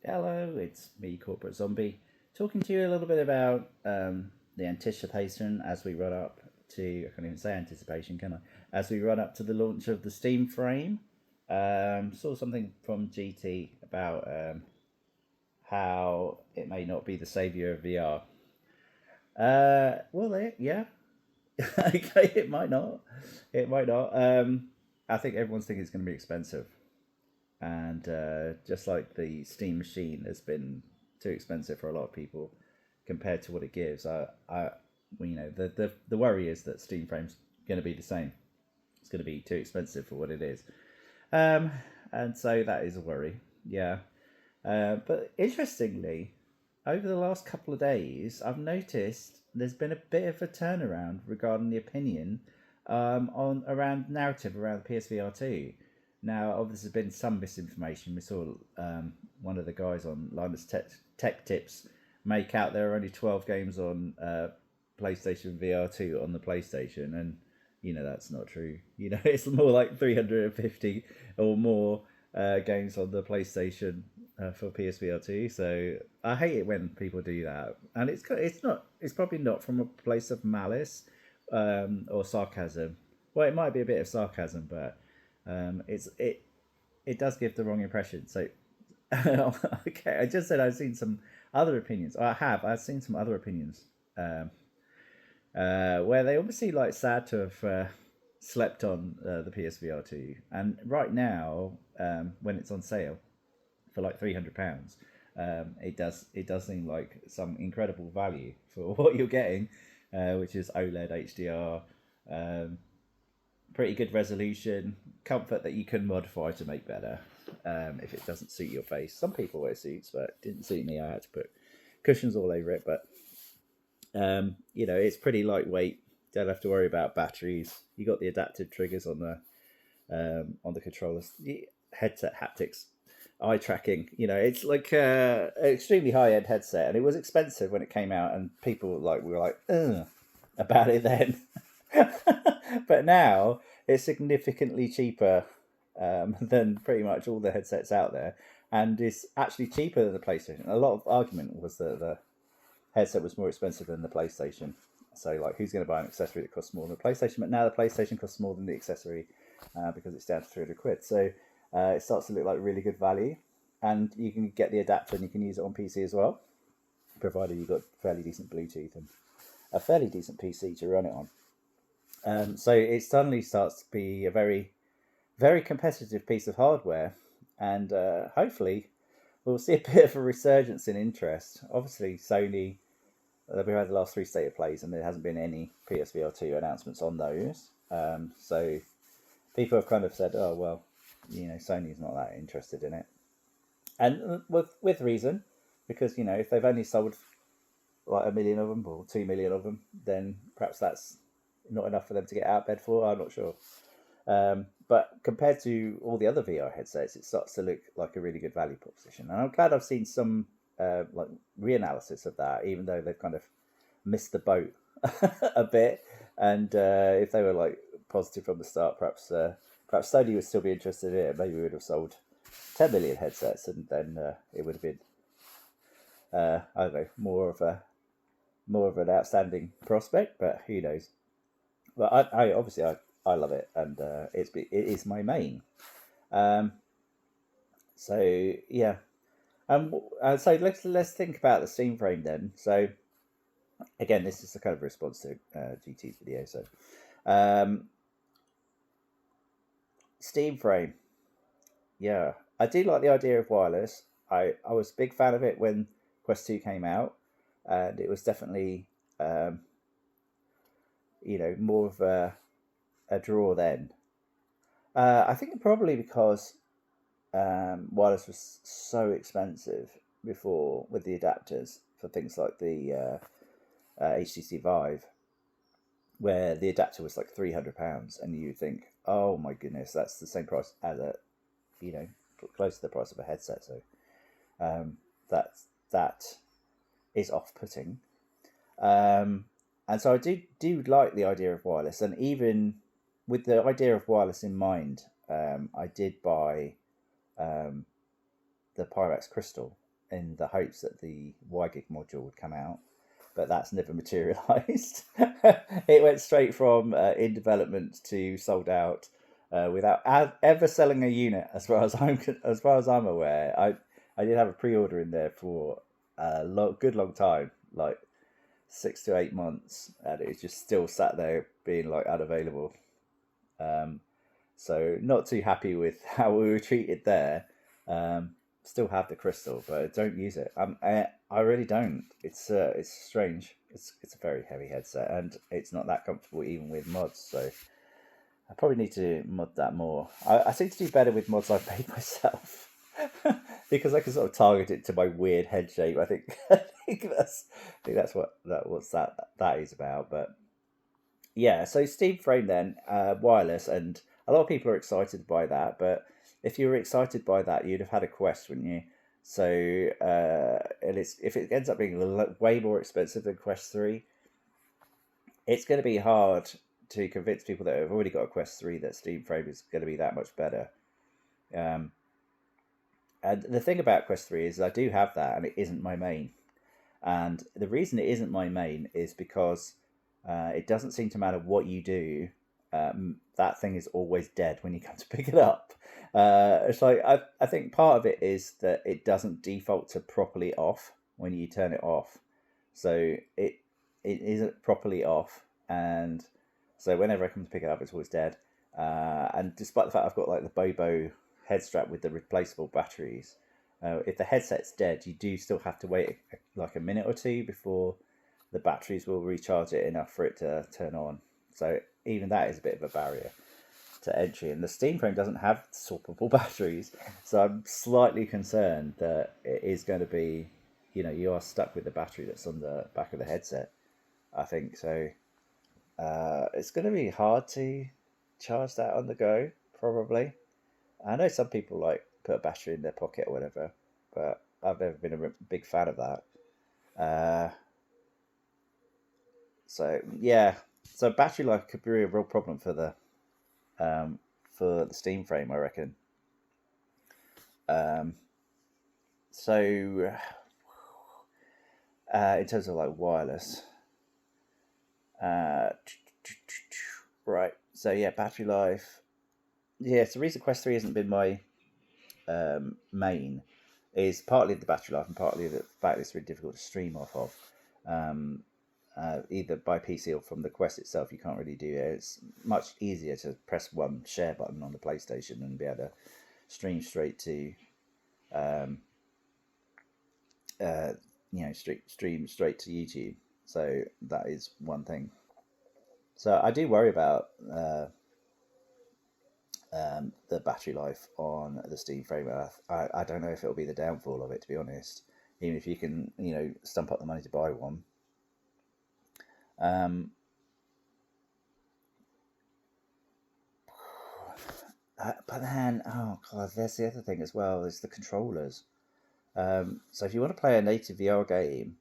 Hello, it's me, Corporate Zombie, talking to you a little bit about the anticipation as we run up to, I can't even say anticipation, can I? As we run up to the launch of the Steam Frame. Saw something from GT about how it may not be the savior of VR. Yeah, okay, it might not. It might not. I think everyone's thinking it's going to be expensive. And just like the Steam machine has been too expensive for a lot of people compared to what it gives, the worry is that Steam Frame's going to be the same. It's going to be too expensive for what it is, um, and so that is a worry. Yeah, but interestingly, over the last couple of days, I've noticed there's been a bit of a turnaround regarding the opinion on around narrative around the PSVR2. Now, obviously, there's been some misinformation. We saw one of the guys on Linus Tech Tips make out there are only 12 games on PlayStation VR2 on the PlayStation, and that's not true. It's more like 350 or more games on the PlayStation for PSVR2. So I hate it when people do that, and it's probably not from a place of malice or sarcasm. Well, it might be a bit of sarcasm, but it does give the wrong impression. So okay, I just said I've seen some other opinions. I've seen some other opinions where they obviously like sad to have slept on the PSVR2, and right now when it's on sale for like £300, it does seem like some incredible value for what you're getting, which is OLED HDR. Pretty good resolution, comfort that you can modify to make better if it doesn't suit your face. Some people wear suits, but it didn't suit me. I had to put cushions all over it. But it's pretty lightweight. Don't have to worry about batteries. You got the adaptive triggers on the controllers, the headset haptics, eye tracking. It's like an extremely high end headset, and it was expensive when it came out, and people were like, ugh, about it then. But now it's significantly cheaper than pretty much all the headsets out there, and it's actually cheaper than the PlayStation. A lot of argument was that the headset was more expensive than the PlayStation. So, like, who's going to buy an accessory that costs more than the PlayStation? But now the PlayStation costs more than the accessory because it's down to £300. So it starts to look like really good value, and you can get the adapter and you can use it on PC as well, provided you've got fairly decent Bluetooth and a fairly decent PC to run it on. So it suddenly starts to be a very, very competitive piece of hardware, and hopefully we'll see a bit of a resurgence in interest. Obviously, Sony, we've had the last three state of plays, and there hasn't been any PSVR2 announcements on those. So people have kind of said, "Oh well, Sony's not that interested in it," and with reason, because if they've only sold like 1 million of them or 2 million of them, then perhaps that's not enough for them to get out of bed for. I'm not sure. But compared to all the other VR headsets, it starts to look like a really good value proposition. And I'm glad I've seen some like reanalysis of that, even though they've kind of missed the boat a bit. And if they were like positive from the start, perhaps Sony would still be interested in it. Maybe we would have sold 10 million headsets, and then it would have been I don't know, more of an outstanding prospect. But who knows? But I obviously I love it, and it is my main. Um, so yeah, so let's think about the Steam Frame then. So again, this is a kind of response to GT's video. So Steam Frame, yeah, I do like the idea of wireless. I was a big fan of it when Quest 2 came out, and it was definitely more of a draw then. I think probably because wireless was so expensive before with the adapters for things like the HTC Vive, where the adapter was like £300, and you think, oh my goodness, that's the same price as close to the price of a headset. So that is off-putting. And so I do like the idea of wireless, and even with the idea of wireless in mind, I did buy the Pyrex Crystal, in the hopes that the YGIG module would come out, but that's never materialized. It went straight from in development to sold out without ever selling a unit, as far as I'm aware. I did have a pre-order in there for a good long time, like 6 to 8 months, and it was just still sat there being like unavailable. So not too happy with how we were treated there. Still have the crystal, but I don't use it. I really don't. It's strange. It's a very heavy headset, and it's not that comfortable even with mods. So I probably need to mod that more. I seem to do better with mods I've made myself because I can sort of target it to my weird head shape. I think that's what that is about. But yeah, so Steam Frame then wireless, and a lot of people are excited by that. But if you were excited by that, you'd have had a Quest, wouldn't you? So if it ends up being way more expensive than Quest 3, it's going to be hard to convince people that have already got a Quest 3 that Steam Frame is going to be that much better. And the thing about Quest 3 is I do have that, and it isn't my main. And the reason it isn't my main is because it doesn't seem to matter what you do. That thing is always dead when you come to pick it up. It's like I think part of it is that it doesn't default to properly off when you turn it off, so it isn't properly off, and so whenever I come to pick it up, it's always dead. And despite the fact I've got like the Bobo head strap with the replaceable batteries, if the headset's dead, you do still have to wait like a minute or two before the batteries will recharge it enough for it to turn on. So even that is a bit of a barrier to entry, and the Steam Frame doesn't have swappable batteries, so I'm slightly concerned that it is going to be, you are stuck with the battery that's on the back of the headset, I think. So it's going to be hard to charge that on the go, probably. I know some people like put a battery in their pocket or whatever, but I've never been a big fan of that. So yeah, so battery life could be a real problem for the Steam Frame, I reckon. So in terms of like wireless, right? So yeah, battery life. Yeah, so the reason Quest 3 hasn't been my main is partly the battery life and partly the fact it's really difficult to stream off of. Either by PC or from the Quest itself, you can't really do it. It's much easier to press one share button on the PlayStation and be able to stream straight to, stream straight to YouTube. So that is one thing. So I do worry about the battery life on the Steam Frame. I don't know if it'll be the downfall of it, to be honest. Even if you can, stump up the money to buy one. But then, oh god, there's the other thing as well, is the controllers. So if you want to play a native VR game,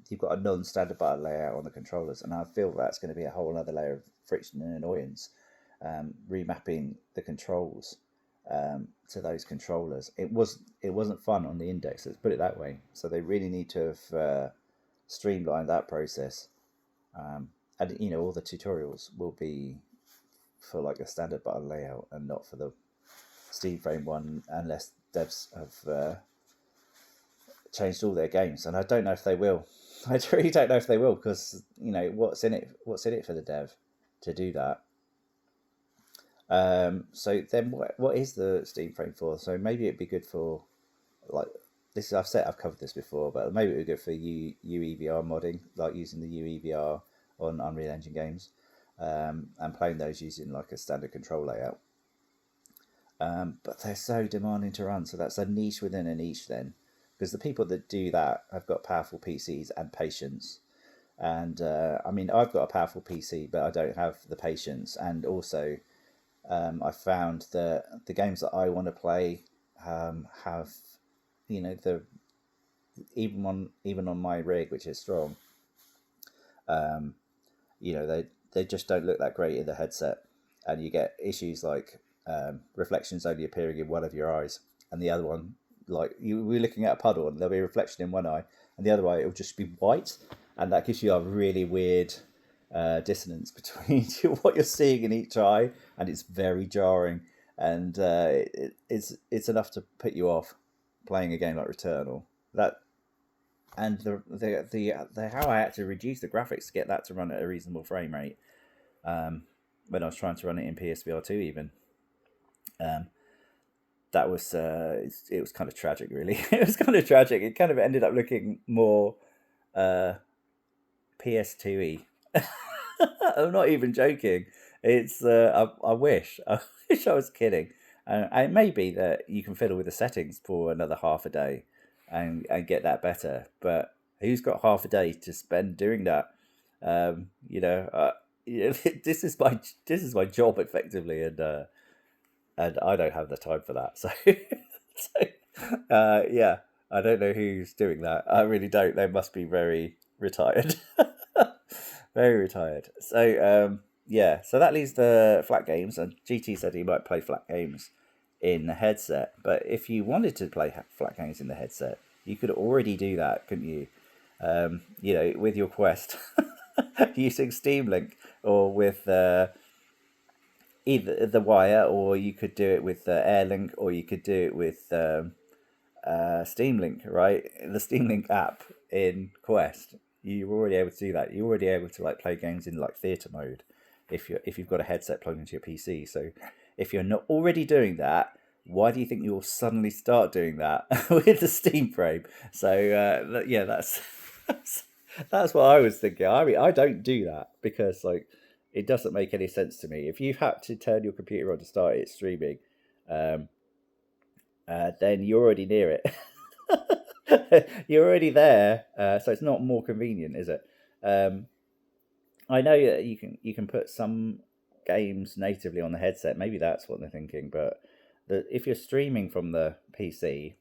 you've got a non-standard button layout on the controllers, and I feel that's going to be a whole other layer of friction and annoyance, remapping the controls to those controllers. It wasn't fun on the Index, let's put it that way. So they really need to have streamlined that process, and all the tutorials will be for like a standard button layout and not for the Steam Frame one, unless devs have changed all their games, and I don't know if they will. I really don't know if they will, because what's in it for the dev to do that. So then what is the Steam Frame for? So maybe it'd be good for, like, this I've covered this before, but maybe it would be good for UEVR modding, like using the UEVR on Unreal Engine games, and playing those using like a standard control layout. But they're so demanding to run, so that's a niche within a niche then, because the people that do that have got powerful PCs and patience. And I've got a powerful PC, but I don't have the patience. And also, I found that the games that I want to play have, even on my rig, which is strong, they just don't look that great in the headset, and you get issues like reflections only appearing in one of your eyes, and the other one like you we're looking at a puddle and there'll be a reflection in one eye, and the other eye it'll just be white, and that gives you a really weird dissonance between what you're seeing in each eye, and it's very jarring, and it's enough to put you off playing a game like Returnal. That and the how I had to reduce the graphics to get that to run at a reasonable frame rate, when I was trying to run it in PSVR2 even. That was it was kind of tragic, really. It was kind of tragic. It kind of ended up looking more PS2y. I'm not even joking. It's I wish I wish I was kidding. And it may be that you can fiddle with the settings for another half a day and get that better. But who's got half a day to spend doing that? You know, this is my job effectively, and I don't have the time for that. So, yeah, I don't know who's doing that. I really don't. They must be very retired, very retired. So, yeah, so that leaves the flat games, and GT said he might play flat games in the headset. But if you wanted to play flat games in the headset, you could already do that, couldn't you? You know, with your Quest, using Steam Link, or with either the Wire, or you could do it with Air Link, or you could do it with Steam Link, right? The Steam Link app in Quest, you're already able to do that. You're already able to like play games in like theatre mode if you've got a headset plugged into your PC. So if you're not already doing that, why do you think you'll suddenly start doing that with the Steam frame? So yeah, that's what I was thinking. I mean, I don't do that because like it doesn't make any sense to me. If you have to turn your computer on to start it streaming, then you're already near it. You're already there, so it's not more convenient, is it? I know that you can put some games natively on the headset. Maybe that's what they're thinking. But if you're streaming from the PC,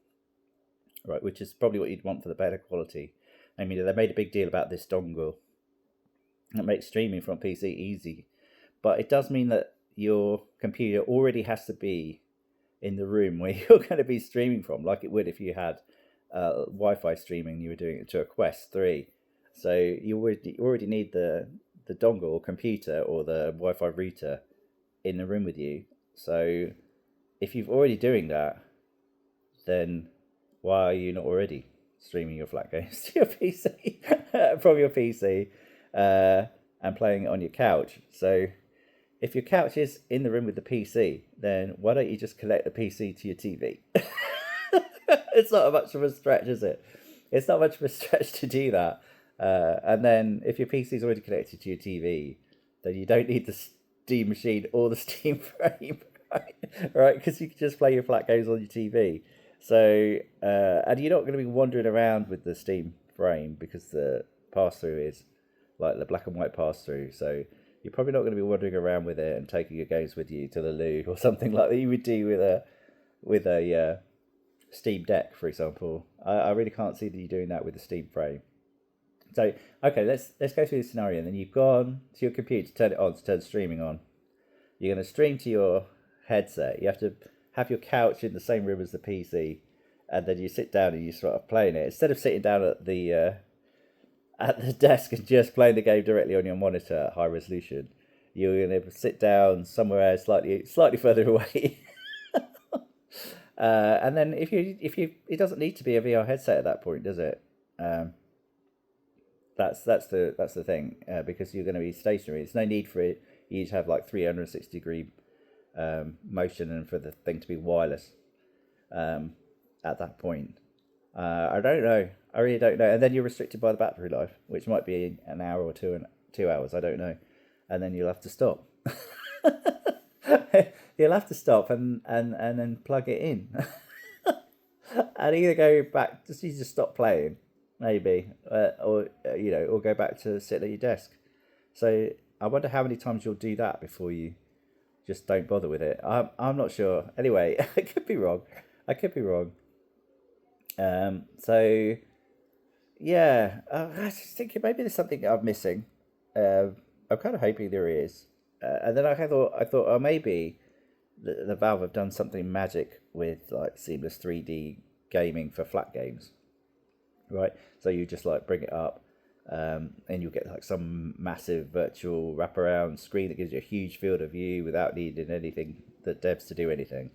right, which is probably what you'd want for the better quality. I mean, they made a big deal about this dongle that makes streaming from PC easy, but it does mean that your computer already has to be in the room where you're going to be streaming from, like it would if you had Wi-Fi streaming. You were doing it to a Quest 3, so you already need the dongle or computer or the Wi-Fi router in the room with you. So if you're already doing that, then why are you not already streaming your flat games to your PC from your PC and playing it on your couch? So if your couch is in the room with the PC, then why don't you just connect the PC to your TV? It's not much of a stretch, is it? It's not much of a stretch to do that. And then if your PC is already connected to your TV, then you don't need the Steam machine or the Steam frame, right? Because you can just play your flat games on your TV. So, and you're not going to be wandering around with the Steam frame because the pass-through is like the black and white pass-through. So you're probably not going to be wandering around with it and taking your games with you to the loo or something like that you would do with a Steam Deck, for example. I really can't see that you're doing that with the Steam frame. So, okay, let's go through the scenario. And then you've gone to your computer to turn it on, to turn streaming on. You're going to stream to your headset. You have to have your couch in the same room as the PC, and then you sit down and you sort of playing it. Instead of sitting down at the desk and just playing the game directly on your monitor at high resolution, you're going to sit down somewhere slightly further away. And then if you it doesn't need to be a VR headset at that point, does it? That's the thing, because you're going to be stationary. There's no need for it. You need to have like 360-degree motion and for the thing to be wireless at that point. I don't know. I really don't know. And then you're restricted by the battery life, which might be an hour or 2 hours. I don't know. And then you'll have to stop. You'll have to stop and then plug it in, and either go back. You just stop playing, maybe, or go back to sitting at your desk. So I wonder how many times you'll do that before you just don't bother with it. I'm not sure. Anyway, I could be wrong. So yeah, I was just thinking maybe there's something I'm missing. I'm kind of hoping there is. And then I thought, maybe the Valve have done something magic with like seamless 3D gaming for flat games, right? So you just like bring it up, and you'll get like some massive virtual wraparound screen that gives you a huge field of view without needing anything that devs to do anything.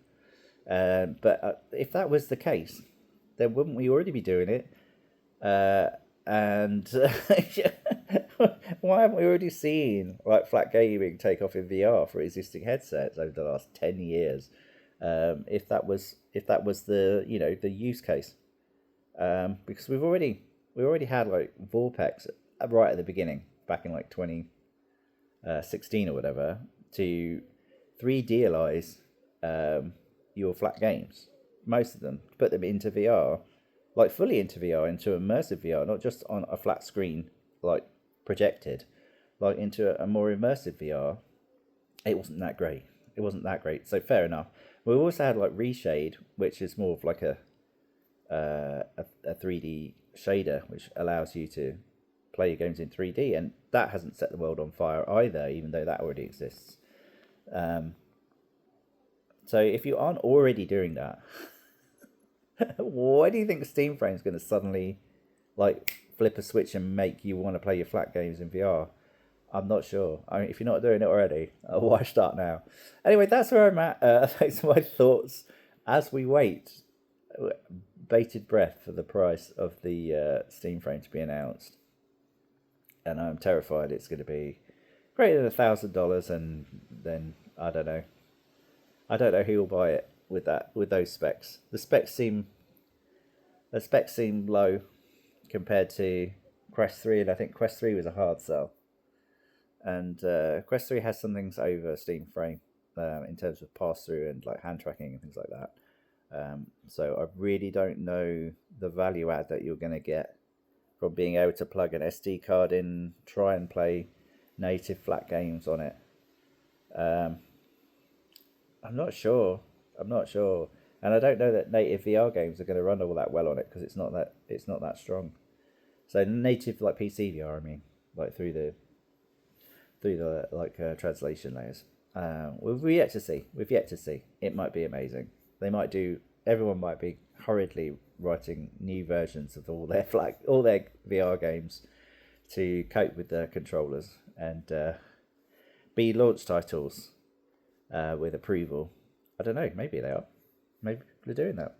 But if that was the case, then wouldn't we already be doing it? And why haven't we already seen like flat gaming take off in VR for existing headsets over the last 10 years? If that was the the use case, because we already had like Vorpex right at the beginning, back in like 2016 or whatever, to 3Dialize your flat games, most of them, put them into VR, like fully into VR, into immersive VR, not just on a flat screen like projected, like into a more immersive VR. It wasn't that great. So fair enough. We also had like Reshade, which is more of like a 3D shader, which allows you to play your games in 3D, and that hasn't set the world on fire either, even though that already exists. So if you aren't already doing that, why do you think Steam Frame's going to suddenly like flip a switch and make you want to play your flat games in VR? I'm not sure. I mean, if you're not doing it already, why start now? Anyway, that's where I'm at. Those are my thoughts as we wait, bated breath for the price of the Steam Frame to be announced. And I'm terrified it's going to be greater than $1,000, and then I don't know who will buy it with those specs. The specs seem low compared to Quest 3, and I think Quest 3 was a hard sell. And Quest 3 has some things over Steam Frame in terms of pass-through and like hand tracking and things like that. So I really don't know the value add that you're going to get from being able to plug an SD card in, try and play native flat games on it. I'm not sure, and I don't know that native VR games are going to run all that well on it, because it's not that strong. So native like PC VR, I mean, like through the translation layers. We've yet to see. It might be amazing. Everyone might be hurriedly writing new versions of all their VR games to cope with the controllers and be launch titles with approval. I don't know. Maybe they are. Maybe they're doing that.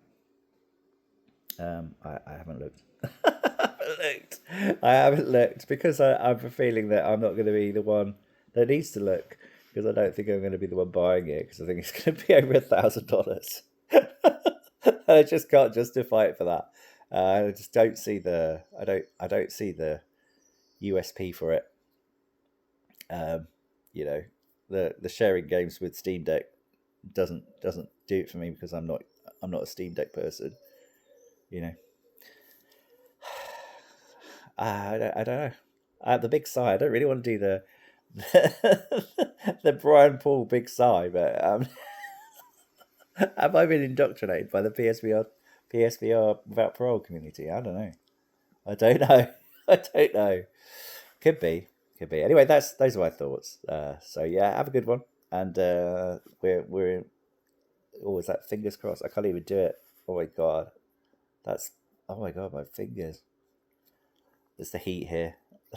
I haven't looked. I haven't looked because I have a feeling that I'm not going to be the one that needs to look, because I don't think I'm going to be the one buying it, because I think it's going to be over $1,000. I just can't justify it for that. I just don't see the USP for it. The sharing games with Steam Deck doesn't do it for me, because I'm not a Steam Deck person. I don't know. The big sigh. I don't really want to do the Brian Paul big sigh, but have I been indoctrinated by the PSVR without parole community? I don't know. I don't know. Could be. Anyway, those are my thoughts. So yeah, have a good one, and we're always that fingers crossed. I can't even do it. Oh my god, my fingers. There's the heat here.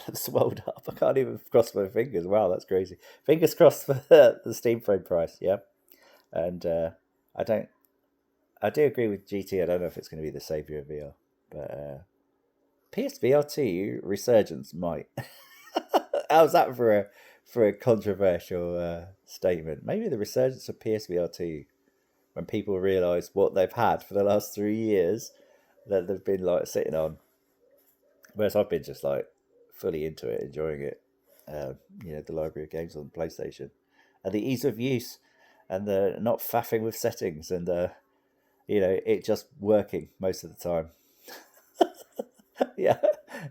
I've swelled up. I can't even cross my fingers. Wow, that's crazy. Fingers crossed for the Steam Frame price. Yeah, and I do agree with GT. I don't know if it's going to be the savior of VR, but PSVR2 resurgence might. How's that for a controversial statement? Maybe the resurgence of PSVR2, when people realise what they've had for the last 3 years that they've been like sitting on. Whereas I've been just like fully into it, enjoying it. The library of games on PlayStation, and the ease of use, and the not faffing with settings, and it just working most of the time.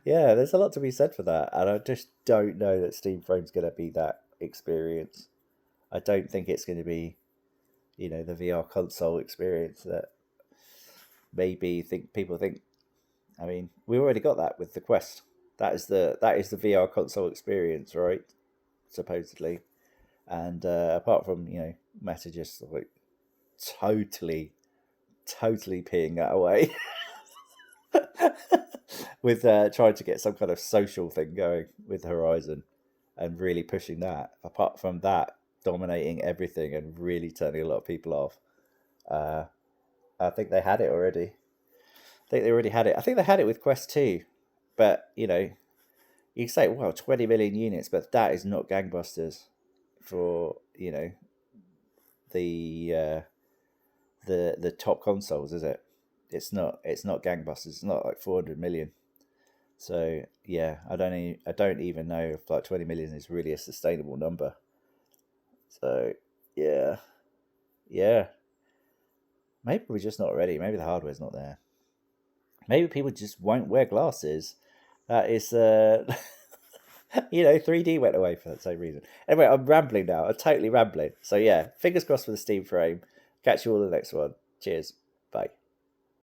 Yeah, there's a lot to be said for that, and I just don't know that Steam Frame's going to be that experience. I don't think it's going to be, the VR console experience that maybe people think. I mean, we already got that with the Quest. That is the VR console experience, right? Supposedly, and apart from Meta just like totally totally peeing that away with trying to get some kind of social thing going with Horizon and really pushing that. Apart from that, dominating everything and really turning a lot of people off. I think they had it already. I think they already had it. I think they had it with Quest 2. But, you know, you say, well, 20 million units, but that is not gangbusters for, you know, the top consoles, is it? It's not gangbusters. It's not like 400 million. So yeah, I don't even know if like 20 million is really a sustainable number. So yeah, maybe we're just not ready. Maybe the hardware's not there. Maybe people just won't wear glasses. That is, you know, 3D went away for that same reason. Anyway, I'm rambling now. I'm totally rambling. So yeah, fingers crossed for the Steam frame. Catch you all in the next one. Cheers. Bye.